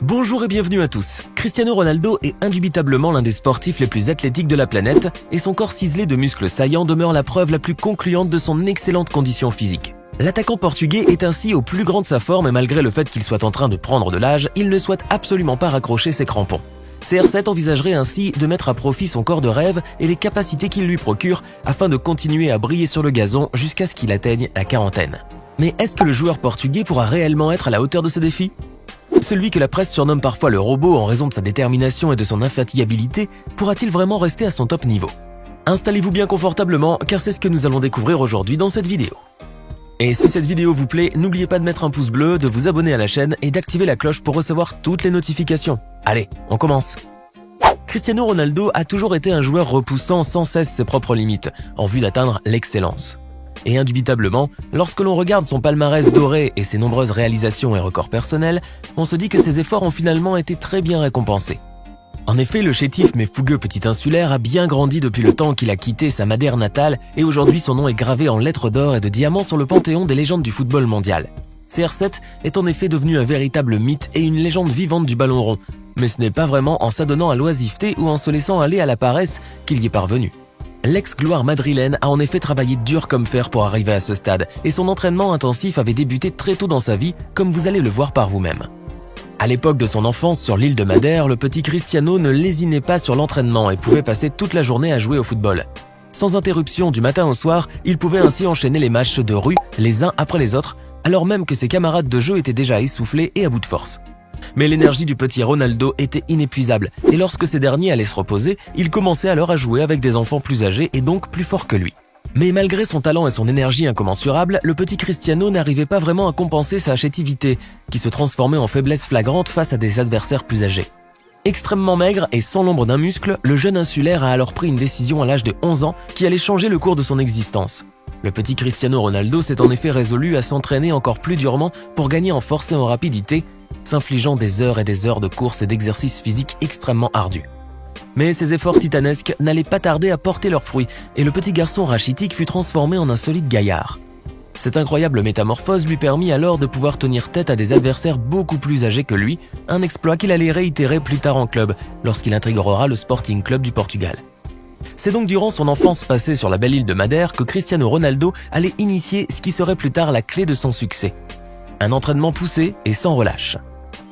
Bonjour et bienvenue à tous. Cristiano Ronaldo est indubitablement l'un des sportifs les plus athlétiques de la planète et son corps ciselé de muscles saillants demeure la preuve la plus concluante de son excellente condition physique. L'attaquant portugais est ainsi au plus grand de sa forme et malgré le fait qu'il soit en train de prendre de l'âge, il ne souhaite absolument pas raccrocher ses crampons. CR7 envisagerait ainsi de mettre à profit son corps de rêve et les capacités qu'il lui procure afin de continuer à briller sur le gazon jusqu'à ce qu'il atteigne la quarantaine. Mais est-ce que le joueur portugais pourra réellement être à la hauteur de ce défi ? Celui que la presse surnomme parfois le robot en raison de sa détermination et de son infatigabilité, pourra-t-il vraiment rester à son top niveau ? Installez-vous bien confortablement car c'est ce que nous allons découvrir aujourd'hui dans cette vidéo. Et si cette vidéo vous plaît, n'oubliez pas de mettre un pouce bleu, de vous abonner à la chaîne et d'activer la cloche pour recevoir toutes les notifications. Allez, on commence. Cristiano Ronaldo a toujours été un joueur repoussant sans cesse ses propres limites, en vue d'atteindre l'excellence. Et indubitablement, lorsque l'on regarde son palmarès doré et ses nombreuses réalisations et records personnels, on se dit que ses efforts ont finalement été très bien récompensés. En effet, le chétif mais fougueux petit insulaire a bien grandi depuis le temps qu'il a quitté sa Madère natale et aujourd'hui son nom est gravé en lettres d'or et de diamants sur le panthéon des légendes du football mondial. CR7 est en effet devenu un véritable mythe et une légende vivante du ballon rond, mais ce n'est pas vraiment en s'adonnant à l'oisiveté ou en se laissant aller à la paresse qu'il y est parvenu. L'ex-gloire madrilène a en effet travaillé dur comme fer pour arriver à ce stade et son entraînement intensif avait débuté très tôt dans sa vie, comme vous allez le voir par vous-même. À l'époque de son enfance sur l'île de Madère, le petit Cristiano ne lésinait pas sur l'entraînement et pouvait passer toute la journée à jouer au football. Sans interruption du matin au soir, il pouvait ainsi enchaîner les matchs de rue les uns après les autres, alors même que ses camarades de jeu étaient déjà essoufflés et à bout de force. Mais l'énergie du petit Ronaldo était inépuisable et lorsque ces derniers allaient se reposer, il commençait alors à jouer avec des enfants plus âgés et donc plus forts que lui. Mais malgré son talent et son énergie incommensurables, le petit Cristiano n'arrivait pas vraiment à compenser sa chétivité, qui se transformait en faiblesse flagrante face à des adversaires plus âgés. Extrêmement maigre et sans l'ombre d'un muscle, le jeune insulaire a alors pris une décision à l'âge de 11 ans qui allait changer le cours de son existence. Le petit Cristiano Ronaldo s'est en effet résolu à s'entraîner encore plus durement pour gagner en force et en rapidité, s'infligeant des heures et des heures de course et d'exercices physiques extrêmement ardus. Mais ces efforts titanesques n'allaient pas tarder à porter leurs fruits et le petit garçon rachitique fut transformé en un solide gaillard. Cette incroyable métamorphose lui permit alors de pouvoir tenir tête à des adversaires beaucoup plus âgés que lui, un exploit qu'il allait réitérer plus tard en club lorsqu'il intégrera le Sporting Club du Portugal. C'est donc durant son enfance passée sur la belle île de Madère que Cristiano Ronaldo allait initier ce qui serait plus tard la clé de son succès. Un entraînement poussé et sans relâche.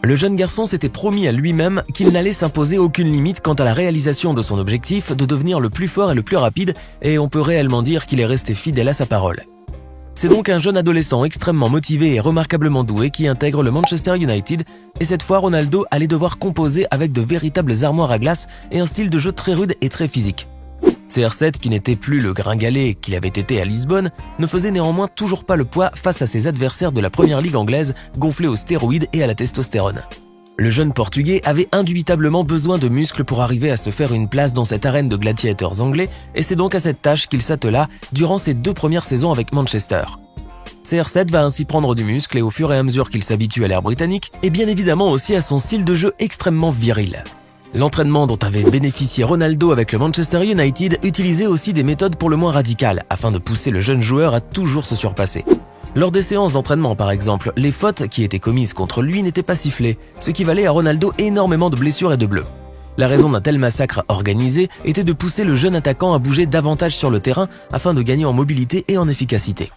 Le jeune garçon s'était promis à lui-même qu'il n'allait s'imposer aucune limite quant à la réalisation de son objectif de devenir le plus fort et le plus rapide, et on peut réellement dire qu'il est resté fidèle à sa parole. C'est donc un jeune adolescent extrêmement motivé et remarquablement doué qui intègre le Manchester United, et cette fois Ronaldo allait devoir composer avec de véritables armoires à glace et un style de jeu très rude et très physique. CR7, qui n'était plus le gringalet qu'il avait été à Lisbonne, ne faisait néanmoins toujours pas le poids face à ses adversaires de la première ligue anglaise gonflés aux stéroïdes et à la testostérone. Le jeune portugais avait indubitablement besoin de muscles pour arriver à se faire une place dans cette arène de gladiateurs anglais et c'est donc à cette tâche qu'il s'attela durant ses 2 premières saisons avec Manchester. CR7 va ainsi prendre du muscle et au fur et à mesure qu'il s'habitue à l'ère britannique et bien évidemment aussi à son style de jeu extrêmement viril. L'entraînement dont avait bénéficié Ronaldo avec le Manchester United utilisait aussi des méthodes pour le moins radicales afin de pousser le jeune joueur à toujours se surpasser. Lors des séances d'entraînement par exemple, les fautes qui étaient commises contre lui n'étaient pas sifflées, ce qui valait à Ronaldo énormément de blessures et de bleus. La raison d'un tel massacre organisé était de pousser le jeune attaquant à bouger davantage sur le terrain afin de gagner en mobilité et en efficacité.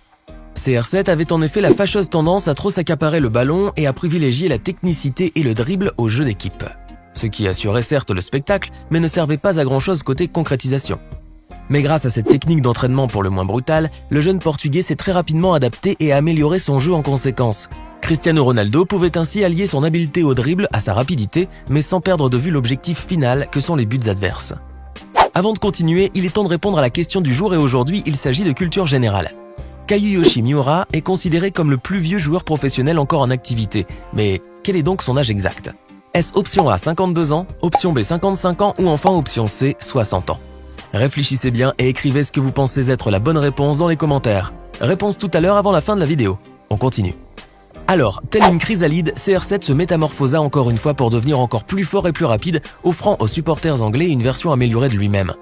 CR7 avait en effet la fâcheuse tendance à trop s'accaparer le ballon et à privilégier la technicité et le dribble au jeu d'équipe. Ce qui assurait certes le spectacle, mais ne servait pas à grand-chose côté concrétisation. Mais grâce à cette technique d'entraînement pour le moins brutale, le jeune portugais s'est très rapidement adapté et a amélioré son jeu en conséquence. Cristiano Ronaldo pouvait ainsi allier son habileté au dribble à sa rapidité, mais sans perdre de vue l'objectif final que sont les buts adverses. Avant de continuer, il est temps de répondre à la question du jour et aujourd'hui, il s'agit de culture générale. Kazuyoshi Miura est considéré comme le plus vieux joueur professionnel encore en activité, mais quel est donc son âge exact ? Est-ce option A 52 ans, option B 55 ans ou enfin option C 60 ans? Réfléchissez bien et écrivez ce que vous pensez être la bonne réponse dans les commentaires. Réponse tout à l'heure avant la fin de la vidéo. On continue. Alors, telle une chrysalide, CR7 se métamorphosa encore une fois pour devenir encore plus fort et plus rapide, offrant aux supporters anglais une version améliorée de lui-même.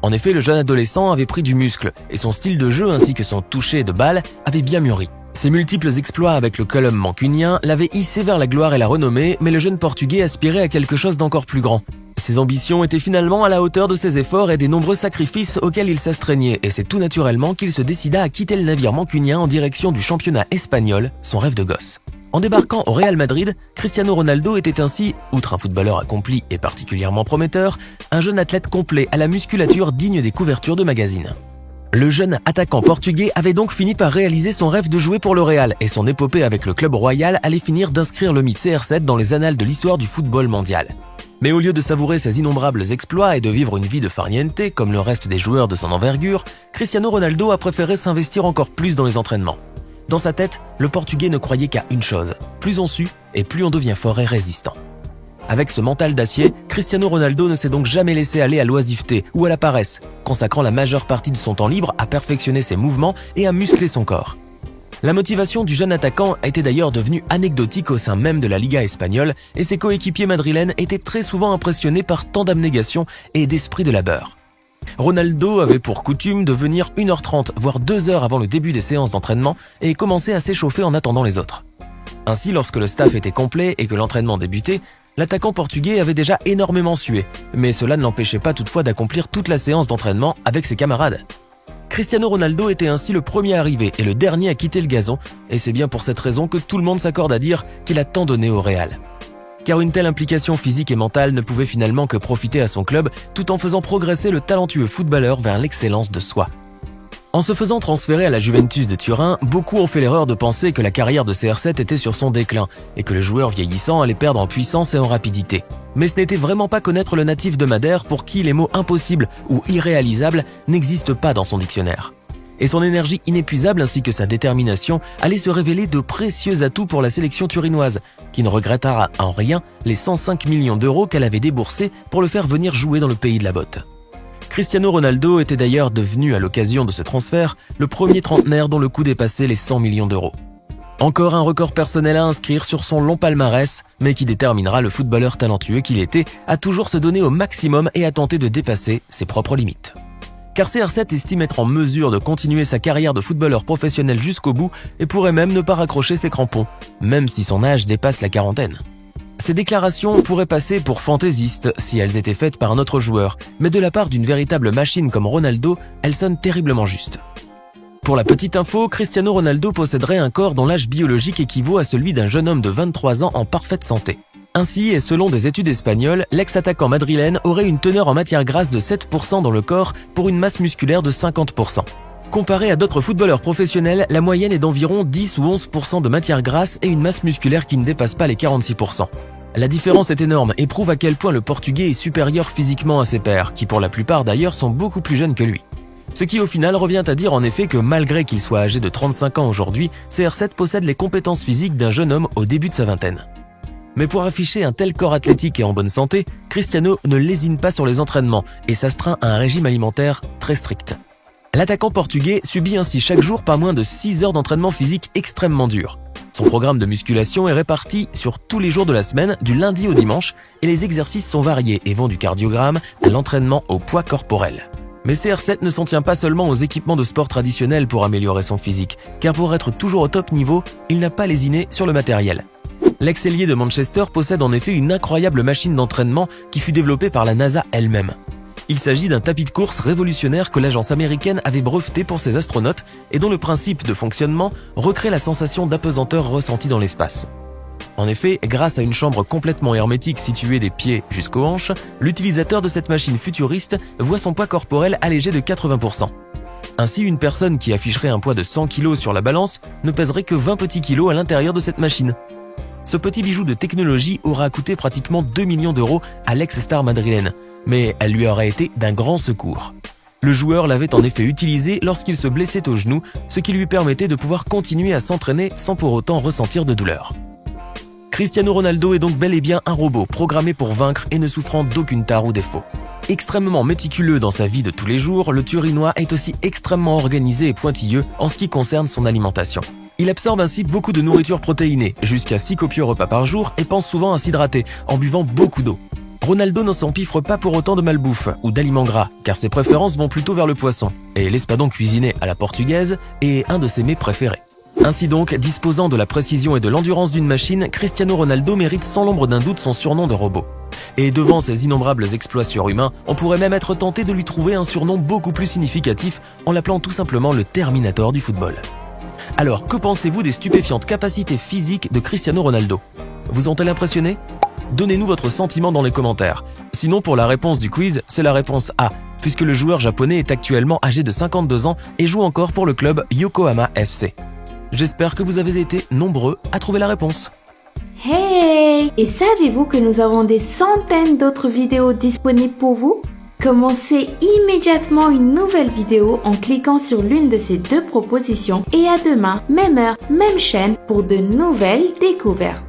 En effet, le jeune adolescent avait pris du muscle et son style de jeu ainsi que son toucher de balle avait bien mûri. Ses multiples exploits avec le club mancunien l'avaient hissé vers la gloire et la renommée, mais le jeune Portugais aspirait à quelque chose d'encore plus grand. Ses ambitions étaient finalement à la hauteur de ses efforts et des nombreux sacrifices auxquels il s'astreignait, et c'est tout naturellement qu'il se décida à quitter le navire mancunien en direction du championnat espagnol, son rêve de gosse. En débarquant au Real Madrid, Cristiano Ronaldo était ainsi, outre un footballeur accompli et particulièrement prometteur, un jeune athlète complet à la musculature digne des couvertures de magazines. Le jeune attaquant portugais avait donc fini par réaliser son rêve de jouer pour le Real, et son épopée avec le club royal allait finir d'inscrire le mythe CR7 dans les annales de l'histoire du football mondial. Mais au lieu de savourer ses innombrables exploits et de vivre une vie de farniente comme le reste des joueurs de son envergure, Cristiano Ronaldo a préféré s'investir encore plus dans les entraînements. Dans sa tête, le Portugais ne croyait qu'à une chose, plus on sue et plus on devient fort et résistant. Avec ce mental d'acier, Cristiano Ronaldo ne s'est donc jamais laissé aller à l'oisiveté ou à la paresse, consacrant la majeure partie de son temps libre à perfectionner ses mouvements et à muscler son corps. La motivation du jeune attaquant était d'ailleurs devenue anecdotique au sein même de la Liga espagnole et ses coéquipiers madrilènes étaient très souvent impressionnés par tant d'abnégation et d'esprit de labeur. Ronaldo avait pour coutume de venir 1h30 voire 2h avant le début des séances d'entraînement et commençait à s'échauffer en attendant les autres. Ainsi, lorsque le staff était complet et que l'entraînement débutait, l'attaquant portugais avait déjà énormément sué, mais cela ne l'empêchait pas toutefois d'accomplir toute la séance d'entraînement avec ses camarades. Cristiano Ronaldo était ainsi le premier arrivé et le dernier à quitter le gazon, et c'est bien pour cette raison que tout le monde s'accorde à dire qu'il a tant donné au Real. Car une telle implication physique et mentale ne pouvait finalement que profiter à son club tout en faisant progresser le talentueux footballeur vers l'excellence de soi. En se faisant transférer à la Juventus de Turin, beaucoup ont fait l'erreur de penser que la carrière de CR7 était sur son déclin et que le joueur vieillissant allait perdre en puissance et en rapidité. Mais ce n'était vraiment pas connaître le natif de Madère pour qui les mots impossibles ou irréalisables n'existent pas dans son dictionnaire. Et son énergie inépuisable ainsi que sa détermination allaient se révéler de précieux atouts pour la sélection turinoise, qui ne regrettera en rien les 105 millions d'euros qu'elle avait déboursés pour le faire venir jouer dans le pays de la botte. Cristiano Ronaldo était d'ailleurs devenu, à l'occasion de ce transfert, le premier trentenaire dont le coût dépassait les 100 millions d'euros. Encore un record personnel à inscrire sur son long palmarès, mais qui déterminera le footballeur talentueux qu'il était à toujours se donner au maximum et à tenter de dépasser ses propres limites. Car CR7 estime être en mesure de continuer sa carrière de footballeur professionnel jusqu'au bout et pourrait même ne pas raccrocher ses crampons, même si son âge dépasse la quarantaine. Ces déclarations pourraient passer pour fantaisistes si elles étaient faites par un autre joueur, mais de la part d'une véritable machine comme Ronaldo, elles sonnent terriblement justes. Pour la petite info, Cristiano Ronaldo posséderait un corps dont l'âge biologique équivaut à celui d'un jeune homme de 23 ans en parfaite santé. Ainsi, et selon des études espagnoles, l'ex-attaquant madrilène aurait une teneur en matière grasse de 7% dans le corps pour une masse musculaire de 50%. Comparé à d'autres footballeurs professionnels, la moyenne est d'environ 10 ou 11% de matière grasse et une masse musculaire qui ne dépasse pas les 46%. La différence est énorme et prouve à quel point le Portugais est supérieur physiquement à ses pairs, qui pour la plupart d'ailleurs sont beaucoup plus jeunes que lui. Ce qui au final revient à dire en effet que malgré qu'il soit âgé de 35 ans aujourd'hui, CR7 possède les compétences physiques d'un jeune homme au début de sa vingtaine. Mais pour afficher un tel corps athlétique et en bonne santé, Cristiano ne lésine pas sur les entraînements et s'astreint à un régime alimentaire très strict. L'attaquant portugais subit ainsi chaque jour pas moins de 6 heures d'entraînement physique extrêmement dur. Son programme de musculation est réparti sur tous les jours de la semaine, du lundi au dimanche, et les exercices sont variés et vont du cardiogramme à l'entraînement au poids corporel. Mais CR7 ne s'en tient pas seulement aux équipements de sport traditionnels pour améliorer son physique, car pour être toujours au top niveau, il n'a pas lésiné sur le matériel. L'ex-ailier de Manchester possède en effet une incroyable machine d'entraînement qui fut développée par la NASA elle-même. Il s'agit d'un tapis de course révolutionnaire que l'agence américaine avait breveté pour ses astronautes et dont le principe de fonctionnement recrée la sensation d'apesanteur ressentie dans l'espace. En effet, grâce à une chambre complètement hermétique située des pieds jusqu'aux hanches, l'utilisateur de cette machine futuriste voit son poids corporel allégé de 80%. Ainsi, une personne qui afficherait un poids de 100 kg sur la balance ne pèserait que 20 petits kilos à l'intérieur de cette machine. Ce petit bijou de technologie aura coûté pratiquement 2 millions d'euros à l'ex-star madrilène, mais elle lui aurait été d'un grand secours. Le joueur l'avait en effet utilisé lorsqu'il se blessait au genou, ce qui lui permettait de pouvoir continuer à s'entraîner sans pour autant ressentir de douleur. Cristiano Ronaldo est donc bel et bien un robot programmé pour vaincre et ne souffrant d'aucune tare ou défaut. Extrêmement méticuleux dans sa vie de tous les jours, le Turinois est aussi extrêmement organisé et pointilleux en ce qui concerne son alimentation. Il absorbe ainsi beaucoup de nourriture protéinée, jusqu'à 6 copieux repas par jour et pense souvent à s'hydrater en buvant beaucoup d'eau. Ronaldo ne s'empiffre pas pour autant de malbouffe ou d'aliments gras, car ses préférences vont plutôt vers le poisson, et l'espadon cuisiné à la portugaise est un de ses mets préférés. Ainsi donc, disposant de la précision et de l'endurance d'une machine, Cristiano Ronaldo mérite sans l'ombre d'un doute son surnom de robot. Et devant ses innombrables exploits surhumains, on pourrait même être tenté de lui trouver un surnom beaucoup plus significatif en l'appelant tout simplement le Terminator du football. Alors, que pensez-vous des stupéfiantes capacités physiques de Cristiano Ronaldo? Vous ont-elles impressionné? Donnez-nous votre sentiment dans les commentaires. Sinon, pour la réponse du quiz, c'est la réponse A, puisque le joueur japonais est actuellement âgé de 52 ans et joue encore pour le club Yokohama FC. J'espère que vous avez été nombreux à trouver la réponse. Hey! Et savez-vous que nous avons des centaines d'autres vidéos disponibles pour vous? Commencez immédiatement une nouvelle vidéo en cliquant sur l'une de ces deux propositions et à demain, même heure, même chaîne pour de nouvelles découvertes.